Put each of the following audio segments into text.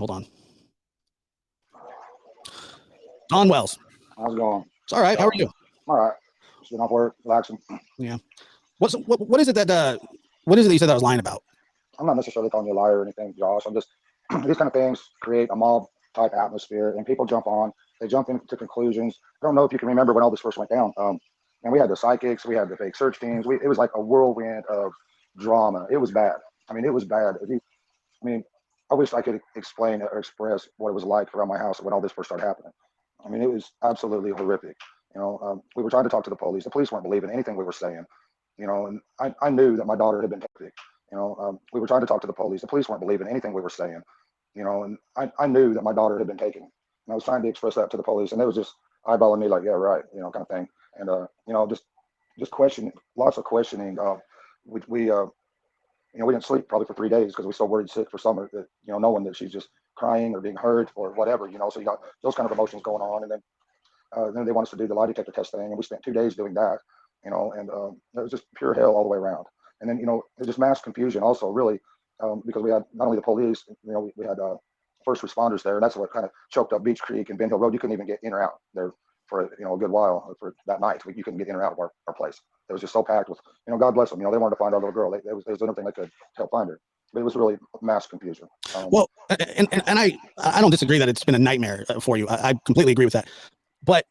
Hold on. Don Wells. How's it going? It's all right. How are you? All right. Just been off work, relaxing. Yeah. What is it that what is it that you said that I was lying about? I'm not necessarily calling you a liar or anything, Josh. I'm just these kind of things create a mob type atmosphere, and people jump on. They jump into conclusions. I don't know if you can remember when all this first went down. And we had the psychics, we had the fake search teams. It was like a whirlwind of drama. It was bad. I mean, it was bad. I wish I could explain or express what it was like around my house when all this first started happening. I mean, it was absolutely horrific. We were trying to talk to the police. The police weren't believing anything we were saying. And I knew that my daughter had been taken. We were trying to talk to the police. The police weren't believing anything we were saying. And I knew that my daughter had been taken. And I was trying to express that to the police, and they was just eyeballing me like, yeah, right, kind of thing. And just questioning, lots of questioning. We didn't sleep probably for 3 days because we so worried sick for Summer that knowing that she's just crying or being hurt or whatever. So you got those kind of emotions going on, and then they want us to do the lie detector test thing, and we spent 2 days doing that. And it was just pure hell all the way around. And then there's just mass confusion also, really, because we had not only the police, we had first responders there, and that's what kind of choked up Beach Creek and Ben Hill Road. You couldn't even get in or out there for a good while for that night. You couldn't get in or out of our place. It was just so packed with, God bless them. They wanted to find our little girl. There was everything they could to help find her. But it was really mass confusion. Well, and I don't disagree that it's been a nightmare for you. I completely agree with that. But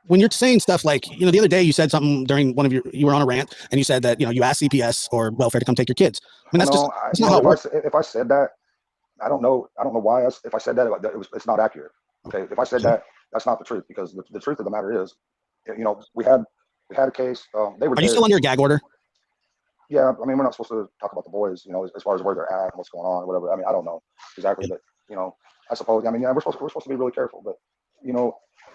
when you're saying stuff like, the other day you said something during you were on a rant, and you said that you asked CPS or welfare to come take your kids. I mean, that's not how it works. If I said that, I don't know why. If I said that, it's not accurate. Okay, if I said that, that's not the truth, because the truth of the matter is, we had a case. They were. Are you still under a gag order? Yeah, I mean, we're not supposed to talk about the boys, as far as where they're at and what's going on, or whatever. I mean, I don't know exactly, but I suppose. I mean, yeah, we're supposed to be really careful, but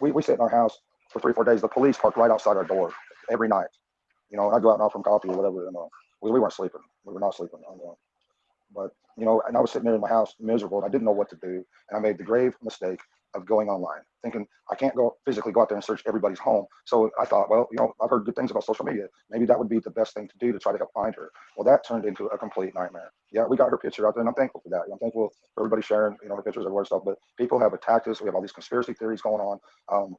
we sit in our house for 3-4 days. The police parked right outside our door every night. I'd go out and offer them coffee or whatever. And we weren't sleeping. We were not sleeping. But and I was sitting there in my house miserable, and I didn't know what to do. And I made the grave mistake of going online, thinking I can't physically go out there and search everybody's home. So I thought, well, I've heard good things about social media. Maybe that would be the best thing to do to try to help find her. Well, that turned into a complete nightmare. Yeah, we got her picture out there, and I'm thankful for that. I'm thankful for everybody sharing, her pictures and stuff. But people have attacked us. We have all these conspiracy theories going on.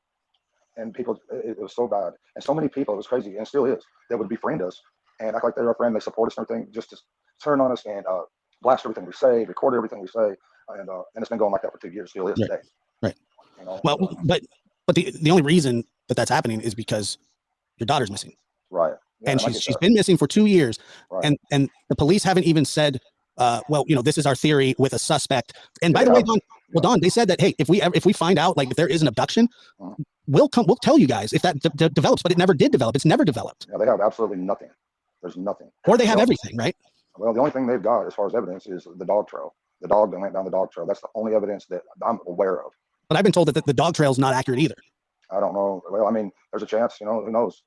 And people, it was so bad. And so many people, it was crazy, and still is, that would befriend us and act like they're our friend. They support us and everything, just to turn on us and blast everything we say, record everything we say. And it's been going like that for 2 years, still is today. Right. Well, but the only reason that's happening is because your daughter's missing. Right. Yeah, and she's been missing for 2 years. Right. And the police haven't even said, well, this is our theory with a suspect. And by the way, Don, they said that, hey, if we find out, like, if there is an abduction, we'll tell you guys if that develops, but it never did develop. It's never developed. Yeah, they have absolutely nothing. There's nothing. Or they have everything, right? Well, the only thing they've got as far as evidence is the dog trail. The dog that went down the dog trail. That's the only evidence that I'm aware of. But I've been told that the dog trail is not accurate either. I don't know. Well, I mean, there's a chance, who knows?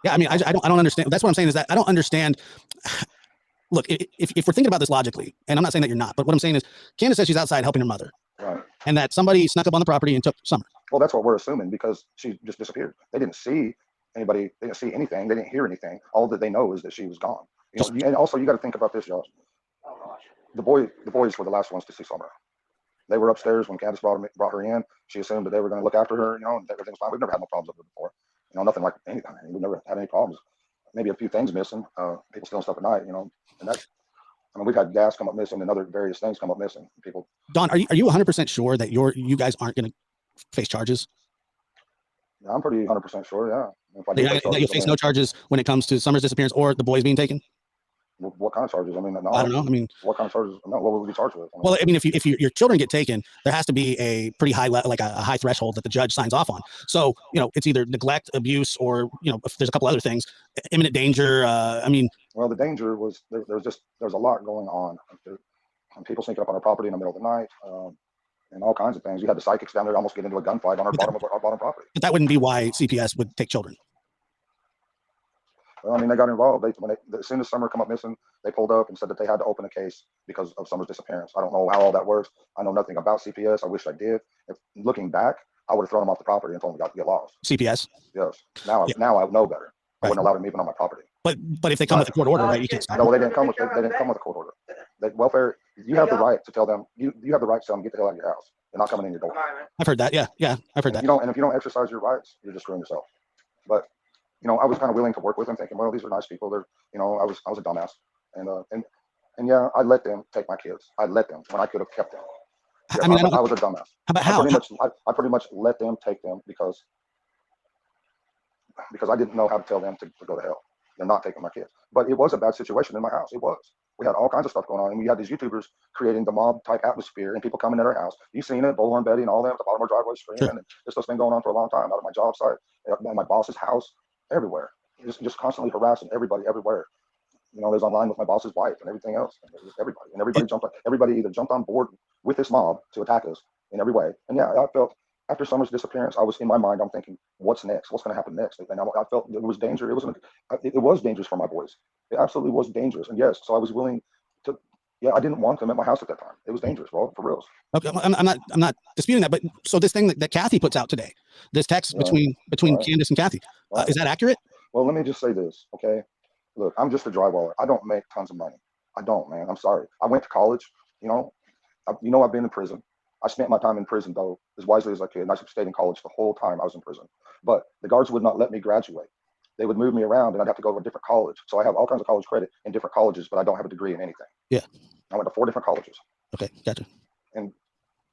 Yeah, I mean, I don't understand. That's what I'm saying, is that I don't understand. Look, if we're thinking about this logically, and I'm not saying that you're not, but what I'm saying is, Candace says she's outside helping her mother. Right. And that somebody snuck up on the property and took Summer. Well, that's what we're assuming, because she just disappeared. They didn't see anybody. They didn't see anything. They didn't hear anything. All that they know is that she was gone. And also, you got to think about this, Josh. The boys were the last ones to see Summer. They were upstairs when Candace brought her in. She assumed that they were going to look after her, and everything was fine. We've never had no problems with her before. Nothing like anything. We've never had any problems. Maybe a few things missing. People stealing stuff at night, and that's. I mean, we've had gas come up missing and other various things come up missing. People. Don, are you 100% sure that you guys aren't going to face charges? Yeah, I'm pretty 100% sure. Yeah. That you'll face no charges when it comes to Summer's disappearance or the boys being taken? What kind of charges? I mean, no, I don't know. I mean, what kind of charges? No, what would we be charged with? Well, I mean, if your children get taken, there has to be a pretty high, like a high threshold that the judge signs off on. So, it's either neglect, abuse, or, if there's a couple other things, imminent danger. I mean, well, the danger was there's a lot going on. People sneaking up on our property in the middle of the night, and all kinds of things. You had the psychics down there almost get into a gunfight on our bottom property. But that wouldn't be why CPS would take children. Well, I mean, they got involved. As soon as Summer come up missing, they pulled up and said that they had to open a case because of Summer's disappearance. I don't know how all that works. I know nothing about CPS. I wish I did. Looking back, I would have thrown them off the property and told them to get lost. CPS? Yes. Now I know better. I wouldn't allow them even on my property. But if they come with a court order, right? You can't stop. No, they didn't come with a court order. That welfare, you have the right to tell them, you have the right to tell them, get the hell out of your house. They're not coming in your door. I've heard that. Yeah, I've heard that. And if you don't exercise your rights, you're just screwing yourself. But I was kind of willing to work with them, thinking, well, these are nice people. They're, I was a dumbass, and yeah, I let them take my kids. I let them when I could have kept them. Yeah, I was a dumbass. How? I pretty much let them take them because I didn't know how to tell them to go to hell. They're not taking my kids. But it was a bad situation in my house. It was. We had all kinds of stuff going on, and we had these YouTubers creating the mob type atmosphere, and people coming at our house. You've seen it, Bullhorn Betty and all them at the bottom of our driveway screaming. Sure. And this stuff's been going on for a long time, out of my job site, at my boss's house, everywhere. Just constantly harassing everybody everywhere. They was online with my boss's wife and everything else. And it was everybody. And everybody either jumped on board with this mob to attack us in every way. And yeah, I felt after Summer's disappearance, I was in my mind, I'm thinking, what's next? What's going to happen next? And I felt it was danger. It was dangerous for my boys. It absolutely was dangerous. And yes, so I was willing to. Yeah, I didn't want them at my house at that time. It was dangerous, bro, for reals. Okay, I'm not disputing that. But so this thing that Kathy puts out today, this text between Candace and Kathy, is that accurate? Well, let me just say this, okay? Look, I'm just a drywaller. I don't make tons of money. I don't, man. I'm sorry. I went to college. I've been in prison. I spent my time in prison, though, as wisely as I could. And I stayed in college the whole time I was in prison. But the guards would not let me graduate. They would move me around, and I'd have to go to a different college. So I have all kinds of college credit in different colleges, but I don't have a degree in anything. Yeah. I went to 4 different colleges. Okay, gotcha. And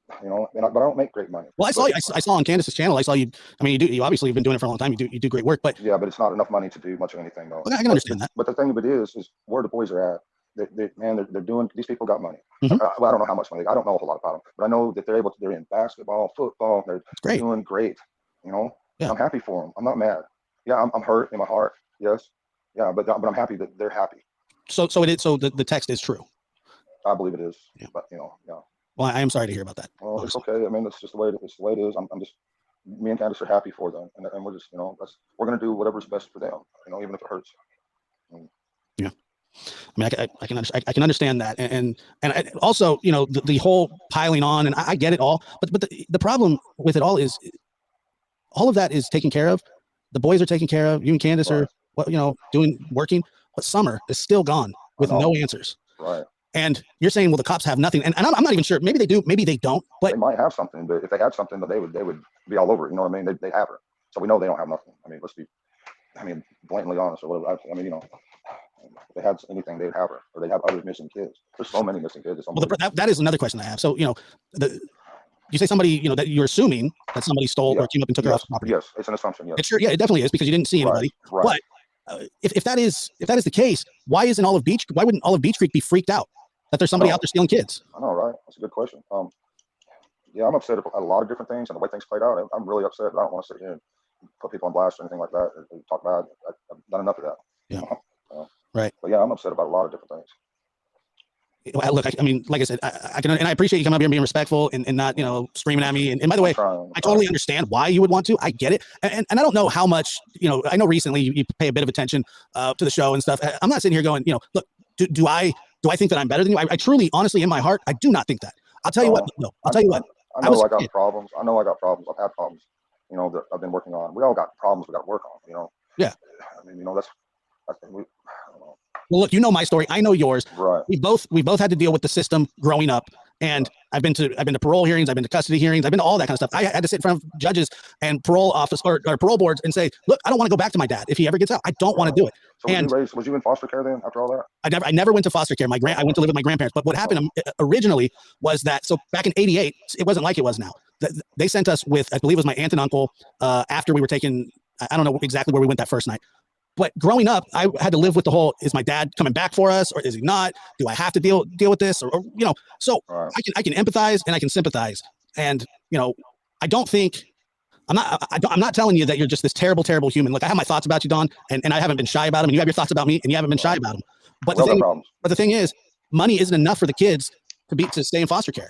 but I don't make great money. Well, I saw on Candace's channel. I saw you. I mean, you obviously have been doing it for a long time. You do great work, but yeah, but it's not enough money to do much of anything, though. Well, I can understand that. But the thing of it is where the boys are at. They're doing. These people got money. Mm-hmm. I don't know how much money. I don't know a whole lot about them, but I know that they're able to. They're in basketball, football. They're doing great. Yeah. I'm happy for them. I'm not mad. Yeah, I'm hurt in my heart. Yes. Yeah, but I'm happy that they're happy. So it is. So the text is true. I believe it is. Yeah. But yeah. Well, I am sorry to hear about that. Well, it's okay. I mean, it's just the way it is. I'm just. Me and Candace are happy for them, and we're just we're gonna do whatever's best for them. Even if it hurts. Yeah. I mean, I can understand that, and also, the whole piling on, and I get it all, but the problem with it all is, all of that is taken care of. The boys are taken care of. You and Candace are, working. But Summer is still gone with no answers. Right. And you're saying, well, the cops have nothing, and I'm not even sure. Maybe they do, maybe they don't. But they might have something. But if they had something, they would be all over it. You know what I mean? They have her, so we know they don't have nothing. I mean, let's be, blatantly honest or whatever. If they had anything, they'd have her, or they'd have other missing kids. There's so many missing kids. Well, that is another question I have. So, you say somebody, that you're assuming that somebody stole or came up and took her off the property. Yes, it's an assumption. Yes. It definitely is, because you didn't see anybody. Right. But if that is the case, why wouldn't Olive Beach Creek be freaked out that there's somebody out there stealing kids? I know, right? That's a good question. Yeah, I'm upset about a lot of different things and the way things played out. I'm really upset. I don't want to sit here and put people on blast or anything like that. Or talk bad. I've done enough of that. Yeah. Right. But yeah, I'm upset about a lot of different things. Look, like I said, I can, and I appreciate you coming up here and being respectful and not, screaming at me. And by the way, I totally understand why you would want to. I get it. And I don't know how much, I know recently you pay a bit of attention to the show and stuff. I'm not sitting here going, look, do I think that I'm better than you? I truly, honestly, in my heart, I do not think that. I'll tell you what. No, I'll tell you what. I know I got problems. I know I got problems. I've had problems, that I've been working on. We all got problems we got to work on, Yeah. I mean, that's I don't know. Well, look, my story. I know yours. Right. We both had to deal with the system growing up, and I've been to parole hearings. I've been to custody hearings. I've been to all that kind of stuff. I had to sit in front of judges and parole office or parole boards and say, look, I don't want to go back to my dad if he ever gets out. I don't want to do it. So was you in foster care then after all that? I never went to foster care. I went to live with my grandparents. But what happened originally was that, so back in '88, it wasn't like it was now. They sent us with, I believe it was my aunt and uncle, after we were taken. I don't know exactly where we went that first night. But growing up, I had to live with the whole, is my dad coming back for us or is he not? Do I have to deal with this? Or so right. I can empathize and I can sympathize. And, I don't think, I'm not telling you that you're just this terrible, terrible human. Look, I have my thoughts about you, Don, and I haven't been shy about them. And you have your thoughts about me and you haven't been shy about them. But the thing is, money isn't enough for the kids to stay in foster care.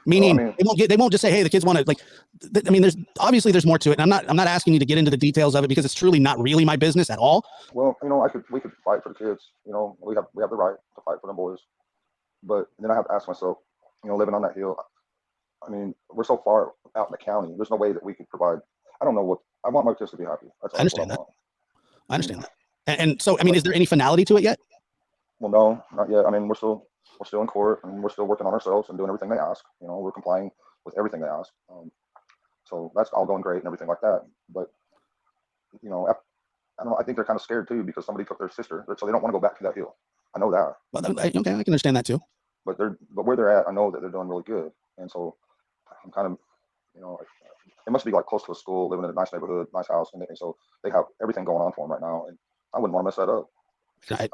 Meaning, they won't just say, hey, the kids want to, there's more to it. And I'm not asking you to get into the details of it because it's truly not really my business at all. Well, we could fight for the kids. We have the right to fight for them boys. But then I have to ask myself, living on that hill, we're so far out in the county. There's no way that we could provide. I don't know what I want my kids to be happy. I understand that. I understand that. And so, is there any finality to it yet? Well, no, not yet. I mean, we're still in court, and we're still working on ourselves and doing everything they ask. You know, we're complying with everything they ask. So that's all going great and everything like that. But you know, I don't know. I think they're kind of scared too because somebody took their sister, so they don't want to go back to that hill. I know that. Well, okay, I can understand that too. But where they're at, I know that they're doing really good, and so I'm kind of, you know, it must be like close to a school, living in a nice neighborhood, nice house, and so they have everything going on for them right now, and I wouldn't want to mess that up. I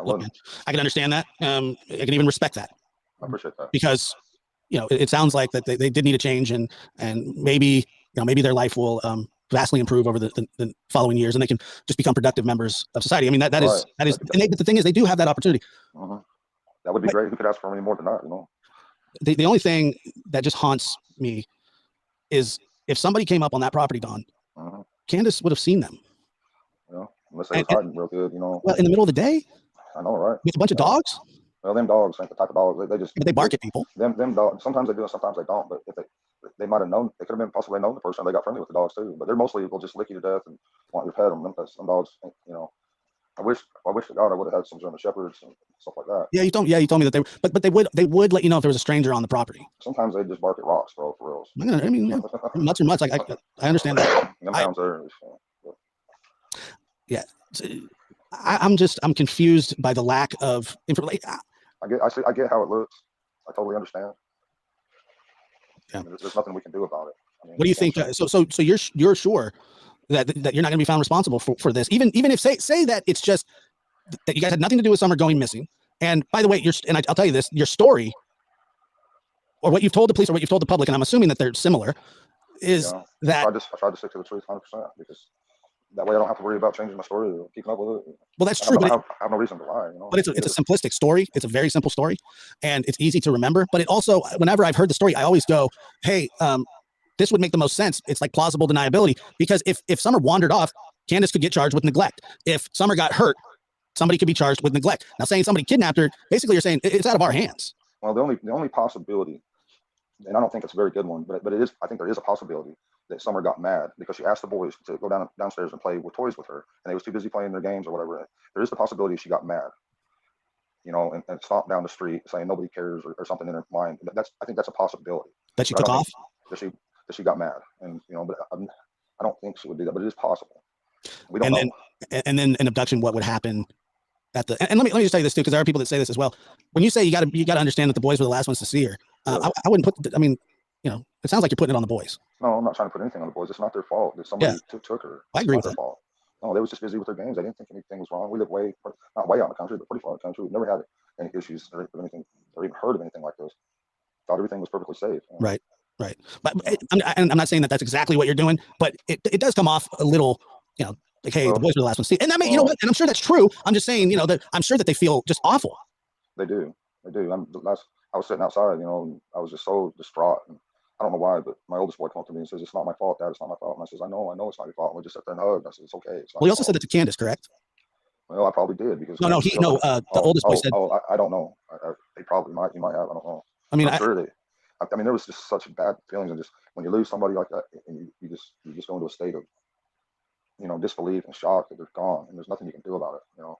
can understand that. I can even respect that. I appreciate that because, you know, it sounds like that they did need a change, and maybe, you know, maybe their life will vastly improve over the following years, and they can just become productive members of society. I mean, that is, but the thing is, they do have that opportunity. That would be great. Who could ask for any more than that, you know? The only thing that just haunts me is if somebody came up on that property, Don, Candace would have seen them. You know, unless they was hiding real good, you know. Well, in the middle of the day. I know, right? With a bunch of dogs. Well, them dogs ain't the type of dogs. They just they bark at people. Them dogs. Sometimes they do, and sometimes they don't. But if they might have known, they could have been possibly known the person. They got friendly with the dogs too. But they're mostly will just lick you to death and want your pet them. Some dogs, you know. I wish to God I would have had some German shepherds and stuff like that. Yeah, you told me that they would let you know if there was a stranger on the property. Sometimes they just bark at rocks, bro, for reals. I mean, yeah, much or much. Like I understand that. Yeah, I'm confused by the lack of information. I get how it looks. I totally understand. Yeah, there's nothing we can do about it. I mean, what do you think? So you're sure that you're not going to be found responsible for this, even if say that it's just that you guys had nothing to do with Summer going missing. And by the way, I'll tell you this, your story or what you've told the police or what you've told the public, and I'm assuming that they're similar, is that I tried to stick to the truth 100% because that way I don't have to worry about changing my story or keeping up with it. Well, that's true. I have no reason to lie, you know. But it's a simplistic story. It's a very simple story, and it's easy to remember. But it also, whenever I've heard the story, I always go, hey, this would make the most sense. It's like plausible deniability, because if Summer wandered off, Candace could get charged with neglect. If Summer got hurt, somebody could be charged with neglect. Now, saying somebody kidnapped her, basically you're saying it's out of our hands. Well, the only possibility, and I don't think it's a very good one, but it is. I think there is a possibility that Summer got mad because she asked the boys to go downstairs and play with toys with her, and they was too busy playing their games or whatever. There is the possibility she got mad, you know, and stomped down the street saying nobody cares or something in her mind. I think that's a possibility. That she took off. That she got mad, and you know, but I don't think she would do that, but it is possible. We don't know. And then an abduction, what would happen at the? And let me just tell you this too, because there are people that say this as well. When you say you got to understand that the boys were the last ones to see her, I wouldn't put. I mean, you know, it sounds like you're putting it on the boys. No, I'm not trying to put anything on the boys. It's not their fault that somebody took her. I agree with that. Fault. No, they was just busy with their games. They didn't think anything was wrong. We live not way out in the country, but pretty far in the country. We've never had any issues or anything, or even heard of anything like this. Thought everything was perfectly safe. You know? Right. But I'm not saying that that's exactly what you're doing, but it does come off a little, you know, like, hey, the boys were the last ones to see. And I mean, you know what? And I'm sure that's true. I'm just saying, you know, that I'm sure that they feel just awful. They do. I was sitting outside, you know, and I was just so distraught. And I don't know why, but my oldest boy came up to me and says, "It's not my fault, Dad. It's not my fault." And I says, I know it's not your fault. And we just sat there and hugged. I said, "It's okay." It's not well, he also said it to Candace, correct? Well, I probably did because the oldest boy said. I don't know. They probably might. You might have. I don't know. I mean, I mean, there was just such bad feelings, and just when you lose somebody like that, and you just go into a state of, you know, disbelief and shock that they're gone, and there's nothing you can do about it. You know.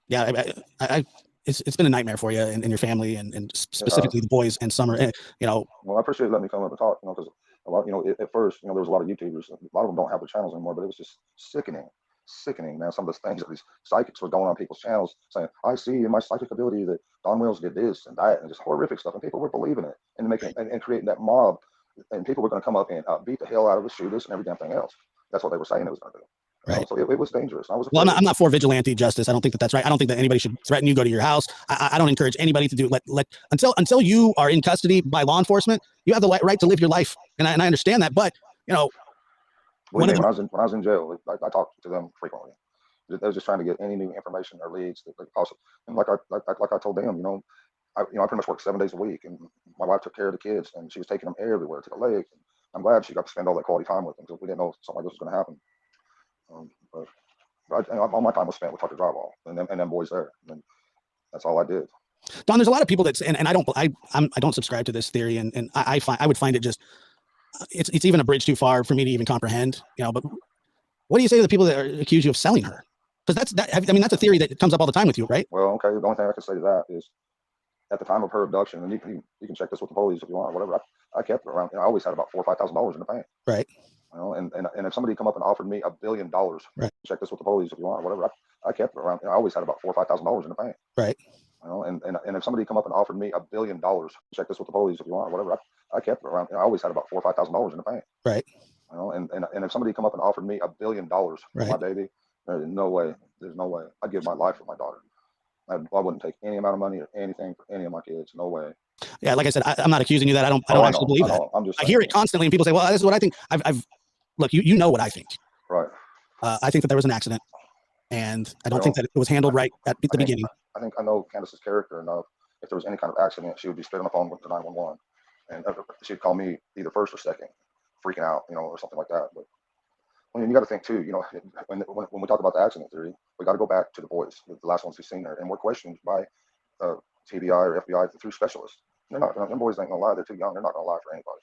Yeah. It's been a nightmare for you and your family, and specifically the boys and Summer. And, you know. Well, I appreciate letting me come up and talk. You know, because a lot, you know, at first, you know, there was a lot of YouTubers. A lot of them don't have their channels anymore, but it was just sickening, man. Some of the things that these psychics were going on people's channels saying, "I see in my psychic ability that Don Wills did this and that," and just horrific stuff, and people were believing it and making and creating that mob, and people were going to come up and beat the hell out of us, shoot us, and every damn thing else. That's what they were saying it was going to do. Right. So it was dangerous. Well, I'm not for vigilante justice. I don't think that's right. I don't think that anybody should threaten you, go to your house. I don't encourage anybody to do until you are in custody by law enforcement. You have the right to live your life, and I understand that. But you know, when I was in jail, I talked to them frequently. They was just trying to get any new information or leads that they could possibly. And like I told them, you know, I pretty much worked 7 days a week, and my wife took care of the kids, and she was taking them everywhere to the lake. And I'm glad she got to spend all that quality time with them because we didn't know something like this was going to happen. But all my time was spent with Tucker Drywall and them boys there. And that's all I did. Don, there's a lot of people that, and I don't subscribe to this theory, and I would find it just it's even a bridge too far for me to even comprehend. You know, but what do you say to the people that accuse you of selling her? Because I mean, that's a theory that comes up all the time with you, right? Well, okay. The only thing I can say to that is, at the time of her abduction, and you can check this with the police if you want, whatever. I kept her around. I always had about $4,000 or $5,000 in the bank. Right. And if somebody come up and offered me $1 billion, right. Check this with the police if you want, whatever. I kept her around. I always had about $4,000 or $5,000 in the bank. Right. And if somebody come up and offered me $1 billion, check this with the police if you want, whatever. I kept her around. I always had about $4,000 or $5,000 in the bank. Right. And if somebody come up and offered me $1 billion for my baby, there's no way. There's no way. I'd give my life for my daughter. I wouldn't take any amount of money or anything for any of my kids. No way. Yeah, like I said, I'm not accusing you that. I don't actually believe that. I hear it constantly, and people say, "Well, this is what I think." I've look, you know what I think. Right. I think that there was an accident, and I don't think that it was handled right at the beginning. I think I know Candace's character enough. If there was any kind of accident, she would be straight on the phone with the 911, and she'd call me either first or second, freaking out, or something like that. But you got to think too, when we talk about the accident theory, we got to go back to the boys, the last ones who've seen her, and we're questioned by TBI or FBI through specialists. They're not. Them boys ain't gonna lie. They're too young. They're not gonna lie for anybody.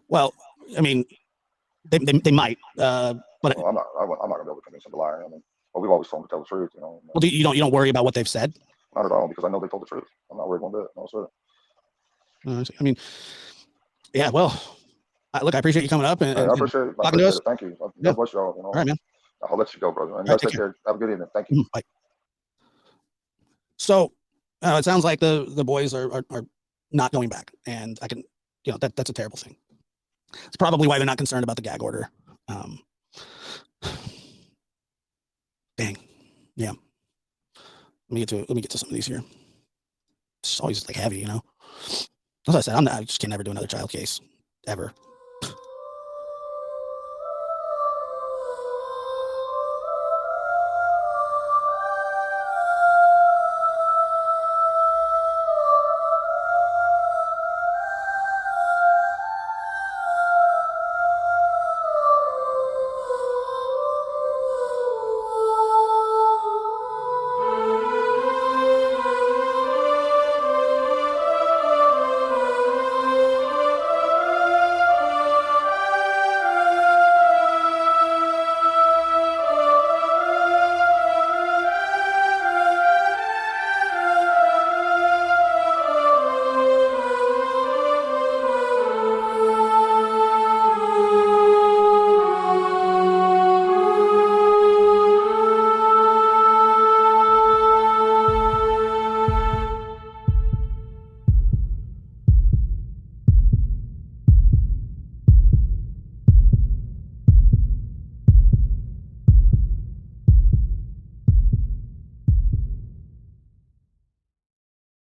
Well, I mean, they might, but well, I'm not gonna be able to convince them to lie. But we've always told them to tell the truth. Well, you don't worry about what they've said. Not at all, because I know they told the truth. I'm not worried one bit. No, sir. I mean, yeah. Well, look, I appreciate you coming up and I appreciate it. Talking to us. Thank you. God bless y'all. All right, man. I'll let you go, brother. And you guys take care. Have a good evening. Thank you. Bye. So it sounds like the boys are not going back, and I can, that's a terrible thing. It's probably why they're not concerned about the gag order. Dang. Yeah. Let me get to some of these here. It's always like heavy, As I said, I just can never do another child case ever.